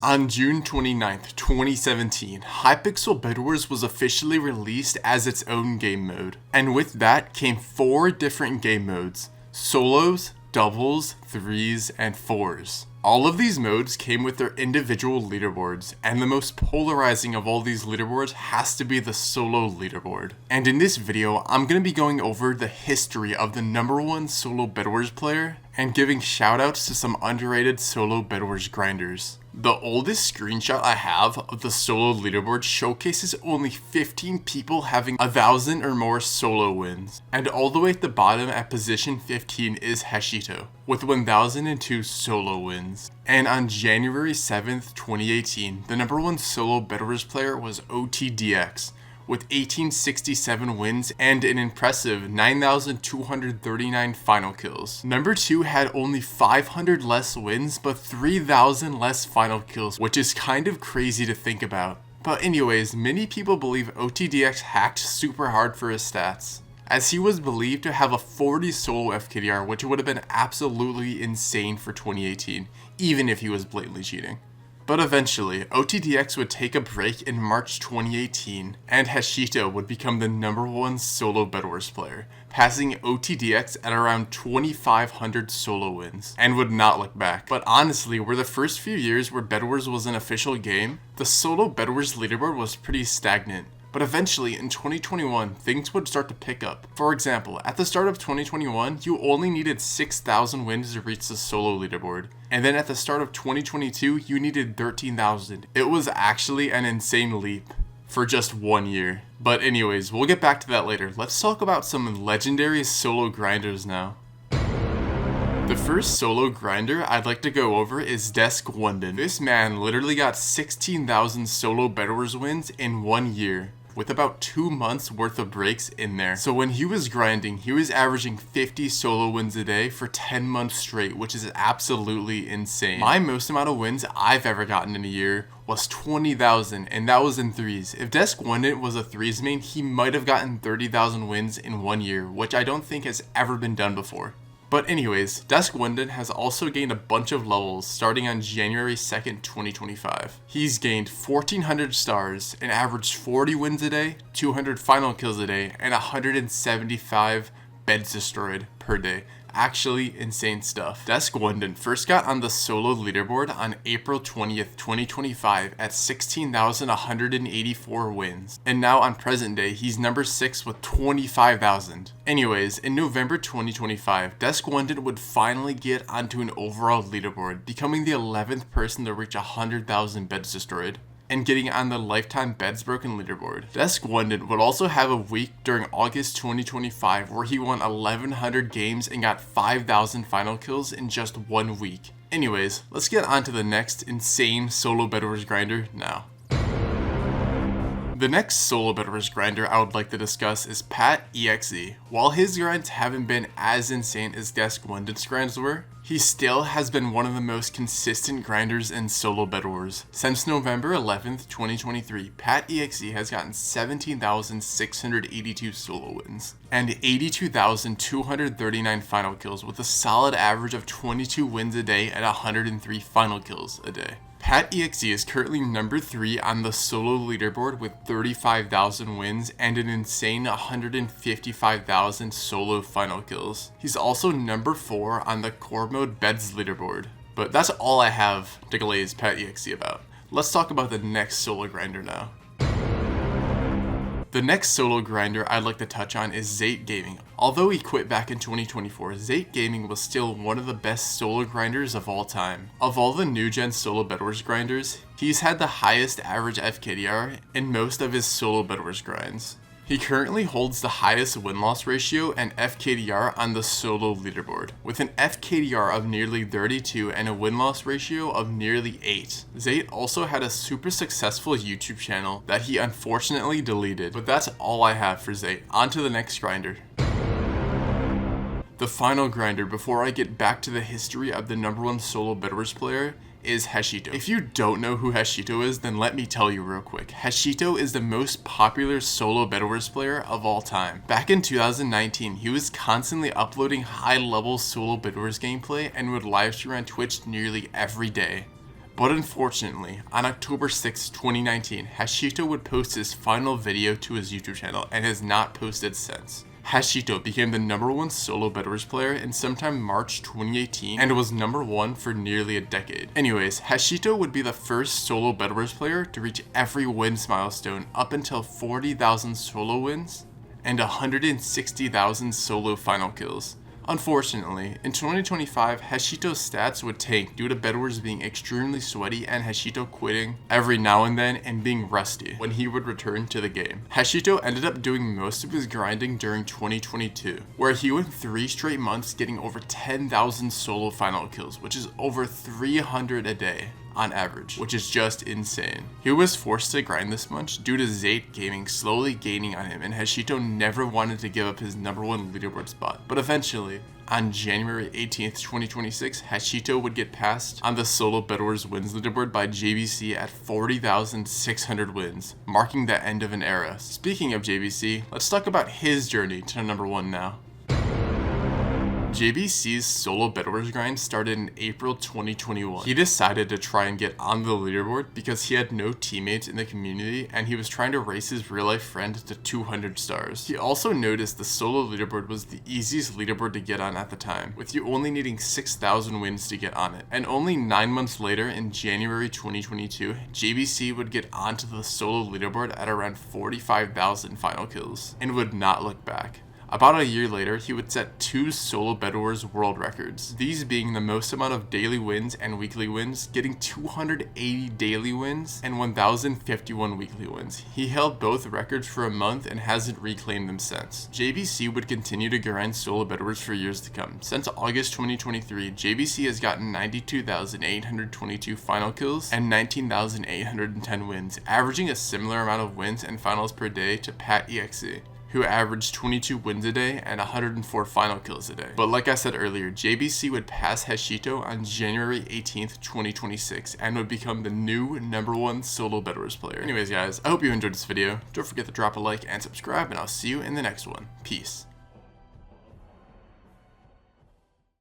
On June 29th, 2017, Hypixel Bedwars was officially released as its own game mode, and with that came 4 different game modes: solos, doubles, threes, and fours. All of these modes came with their individual leaderboards, and the most polarizing of all these leaderboards has to be the solo leaderboard. And in this video, I'm going to be going over the history of the #1 solo Bedwars player, and giving shoutouts to some underrated solo Bedwars grinders. The oldest screenshot I have of the solo leaderboard showcases only 15 people having 1,000 or more solo wins, and all the way at the bottom at position 15 is Hashito, with 1,002 solo wins. And on January 7th, 2018, the #1 solo Bedwars player was OTDX, with 1867 wins and an impressive 9,239 final kills. Number 2 had only 500 less wins, but 3,000 less final kills, which is kind of crazy to think about. But anyways, many people believe OTDX hacked super hard for his stats, as he was believed to have a 40 solo FKDR, which would have been absolutely insane for 2018, even if he was blatantly cheating. But eventually, OTDX would take a break in March 2018, and Hashito would become the #1 solo Bedwars player, passing OTDX at around 2,500 solo wins, and would not look back. But honestly, were the first few years where Bedwars was an official game, the solo Bedwars leaderboard was pretty stagnant. But eventually, in 2021, things would start to pick up. For example, at the start of 2021, you only needed 6,000 wins to reach the solo leaderboard. And then at the start of 2022, you needed 13,000. It was actually an insane leap for just 1 year. But anyways, we'll get back to that later. Let's talk about some legendary solo grinders now. The first solo grinder I'd like to go over is DeskWondon. This man literally got 16,000 solo Bedwars wins in 1 year, with about 2 months worth of breaks in there. So when he was grinding, he was averaging 50 solo wins a day for 10 months straight, which is absolutely insane. My most amount of wins I've ever gotten in a year was 20,000, and that was in threes. If DeskWondon was a threes main, he might have gotten 30,000 wins in 1 year, which I don't think has ever been done before. But anyways, DeskWondon has also gained a bunch of levels starting on January 2nd, 2025. He's gained 1,400 stars, an average 40 wins a day, 200 final kills a day, and 175 beds destroyed per day. Actually insane stuff. DeskWondon first got on the solo leaderboard on April 20th, 2025 at 16,184 wins. And now on present day, he's number 6 with 25,000. Anyways, in November 2025, DeskWondon would finally get onto an overall leaderboard, becoming the 11th person to reach 100,000 beds destroyed, and getting on the lifetime beds broken leaderboard. DeskWondon would also have a week during August 2025 where he won 1,100 games and got 5,000 final kills in just 1 week. Anyways, let's get on to the next insane solo Bedwars grinder now. The next solo Bedwars grinder I would like to discuss is PatExe. While his grinds haven't been as insane as DeskWondon's grinds were, he still has been one of the most consistent grinders in solo Bedwars. Since November 11th, 2023, PatExe has gotten 17,682 solo wins and 82,239 final kills, with a solid average of 22 wins a day and 103 final kills a day. PatExe is currently number 3 on the solo leaderboard with 35,000 wins and an insane 155,000 solo final kills. He's also number 4 on the core mode beds leaderboard. But that's all I have to glaze PatExe about. Let's talk about the next solo grinder now. The next solo grinder I'd like to touch on is Zate Gaming. Although he quit back in 2024, Zate Gaming was still one of the best solo grinders of all time. Of all the new gen solo Bedwars grinders, he's had the highest average FKDR in most of his solo Bedwars grinds. He currently holds the highest win-loss ratio and FKDR on the solo leaderboard, with an FKDR of nearly 32 and a win-loss ratio of nearly 8. Zate also had a super successful YouTube channel that he unfortunately deleted. But that's all I have for Zate. On to the next grinder. The final grinder before I get back to the history of the #1 solo Bedwars player is Hashito. If you don't know who Hashito is, then let me tell you real quick. Hashito is the most popular solo Bedwars player of all time. Back in 2019, he was constantly uploading high-level solo Bedwars gameplay and would livestream on Twitch nearly every day. But unfortunately, on October 6, 2019, Hashito would post his final video to his YouTube channel and has not posted since. Hashito became the #1 solo Bedwars player in sometime March 2018 and was #1 for nearly a decade. Anyways, Hashito would be the first solo Bedwars player to reach every wins milestone up until 40,000 solo wins and 160,000 solo final kills. Unfortunately, in 2025, Hashito's stats would tank due to Bedwars being extremely sweaty and Hashito quitting every now and then and being rusty when he would return to the game. Hashito ended up doing most of his grinding during 2022, where he went 3 straight months getting over 10,000 solo final kills, which is over 300 a day on average, which is just insane. He was forced to grind this much due to Zate Gaming slowly gaining on him, and Hashito never wanted to give up his #1 leaderboard spot. But eventually, on January 18th, 2026, Hashito would get passed on the solo Bedwars wins leaderboard by JBC at 40,600 wins, marking the end of an era. Speaking of JBC, let's talk about his journey to #1 now. JBC's solo Bedwars grind started in April 2021. He decided to try and get on the leaderboard because he had no teammates in the community and he was trying to race his real life friend to 200 stars. He also noticed the solo leaderboard was the easiest leaderboard to get on at the time, with you only needing 6,000 wins to get on it. And only 9 months later, in January 2022, JBC would get onto the solo leaderboard at around 45,000 final kills and would not look back. About a year later, he would set 2 solo Bedwars world records, these being the most amount of daily wins and weekly wins, getting 280 daily wins and 1,051 weekly wins. He held both records for a month and hasn't reclaimed them since. JBC would continue to grind solo Bedwars for years to come. Since August 2023, JBC has gotten 92,822 final kills and 19,810 wins, averaging a similar amount of wins and finals per day to Pat EXE, who averaged 22 wins a day and 104 final kills a day. But like I said earlier, JBC would pass Hashito on January 18th, 2026 and would become the new #1 solo Bedwars player. Anyways guys, I hope you enjoyed this video. Don't forget to drop a like and subscribe, and I'll see you in the next one. Peace.